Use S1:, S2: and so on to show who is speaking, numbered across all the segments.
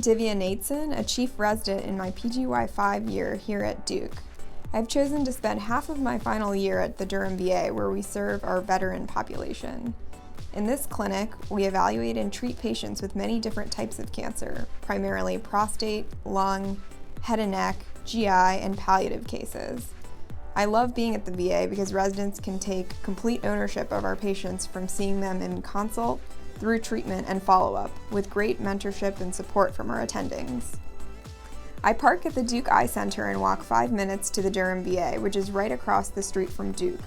S1: Divya Nateson, a chief resident in my PGY5 year here at Duke. I've chosen to spend half of my final year at the Durham VA, where we serve our veteran population. In this clinic, we evaluate and treat patients with many different types of cancer, primarily prostate, lung, head and neck, GI, and palliative cases. I love being at the VA because residents can take complete ownership of our patients from seeing them in consult through treatment and follow-up, with great mentorship and support from our attendings. I park at the Duke Eye Center and walk 5 minutes to the Durham VA, which is right across the street from Duke.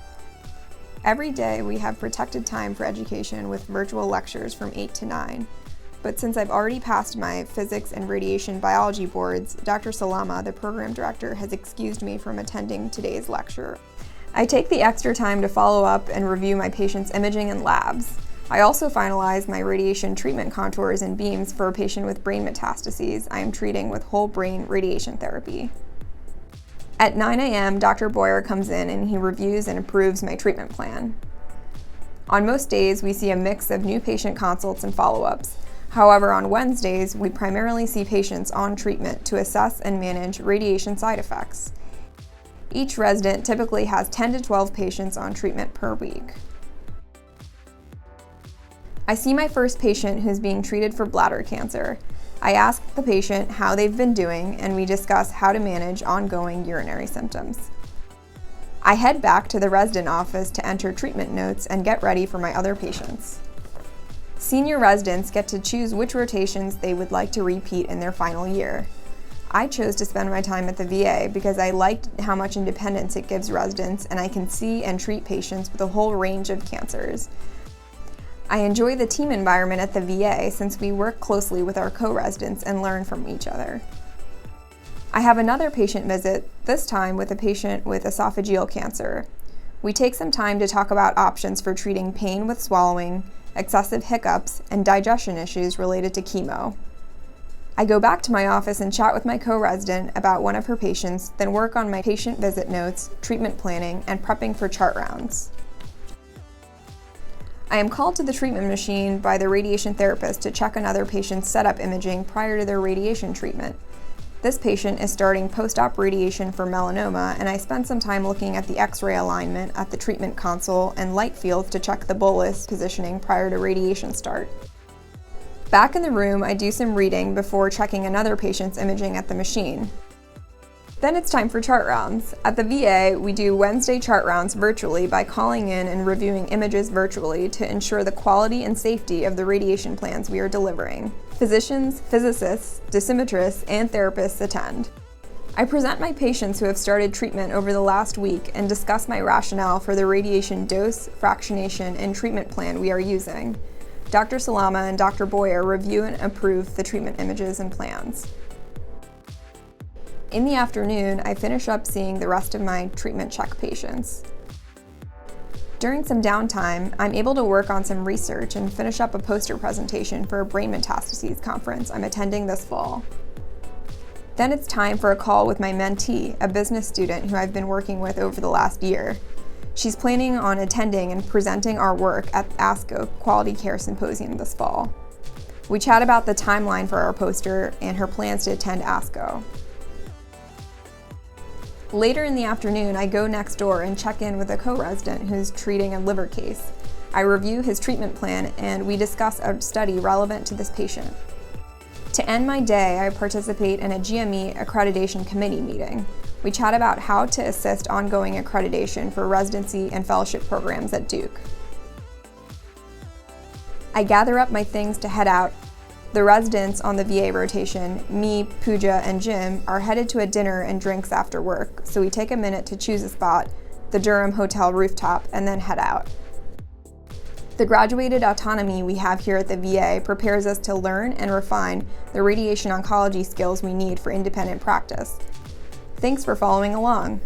S1: Every day we have protected time for education with virtual lectures from 8 to 9. But since I've already passed my physics and radiation biology boards, Dr. Salama, the program director, has excused me from attending today's lecture. I take the extra time to follow up and review my patient's imaging and labs. I also finalize my radiation treatment contours and beams for a patient with brain metastases I am treating with whole brain radiation therapy. At 9 a.m., Dr. Boyer comes in and he reviews and approves my treatment plan. On most days, we see a mix of new patient consults and follow-ups. However, on Wednesdays, we primarily see patients on treatment to assess and manage radiation side effects. Each resident typically has 10 to 12 patients on treatment per week. I see my first patient who's being treated for bladder cancer. I ask the patient how they've been doing, and we discuss how to manage ongoing urinary symptoms. I head back to the resident office to enter treatment notes and get ready for my other patients. Senior residents get to choose which rotations they would like to repeat in their final year. I chose to spend my time at the VA because I liked how much independence it gives residents, and I can see and treat patients with a whole range of cancers. I enjoy the team environment at the VA since we work closely with our co-residents and learn from each other. I have another patient visit, this time with a patient with esophageal cancer. We take some time to talk about options for treating pain with swallowing, excessive hiccups, and digestion issues related to chemo. I go back to my office and chat with my co-resident about one of her patients, then work on my patient visit notes, treatment planning, and prepping for chart rounds. I am called to the treatment machine by the radiation therapist to check another patient's setup imaging prior to their radiation treatment. This patient is starting post-op radiation for melanoma, and I spend some time looking at the X-ray alignment at the treatment console and light fields to check the bolus positioning prior to radiation start. Back in the room, I do some reading before checking another patient's imaging at the machine. Then it's time for chart rounds. At the VA, we do Wednesday chart rounds virtually by calling in and reviewing images virtually to ensure the quality and safety of the radiation plans we are delivering. Physicians, physicists, dosimetrists, and therapists attend. I present my patients who have started treatment over the last week and discuss my rationale for the radiation dose, fractionation, and treatment plan we are using. Dr. Salama and Dr. Boyer review and approve the treatment images and plans. In the afternoon, I finish up seeing the rest of my treatment check patients. During some downtime, I'm able to work on some research and finish up a poster presentation for a brain metastases conference I'm attending this fall. Then it's time for a call with my mentee, a business student who I've been working with over the last year. She's planning on attending and presenting our work at ASCO Quality Care Symposium this fall. We chat about the timeline for our poster and her plans to attend ASCO. Later in the afternoon, I go next door and check in with a co-resident who's treating a liver case. I review his treatment plan and we discuss a study relevant to this patient. To end my day, I participate in a GME accreditation committee meeting. We chat about how to assist ongoing accreditation for residency and fellowship programs at Duke. I gather up my things to head out. The residents on the VA rotation, me, Pooja, and Jim, are headed to a dinner and drinks after work, so we take a minute to choose a spot, the Durham Hotel rooftop, and then head out. The graduated autonomy we have here at the VA prepares us to learn and refine the radiation oncology skills we need for independent practice. Thanks for following along.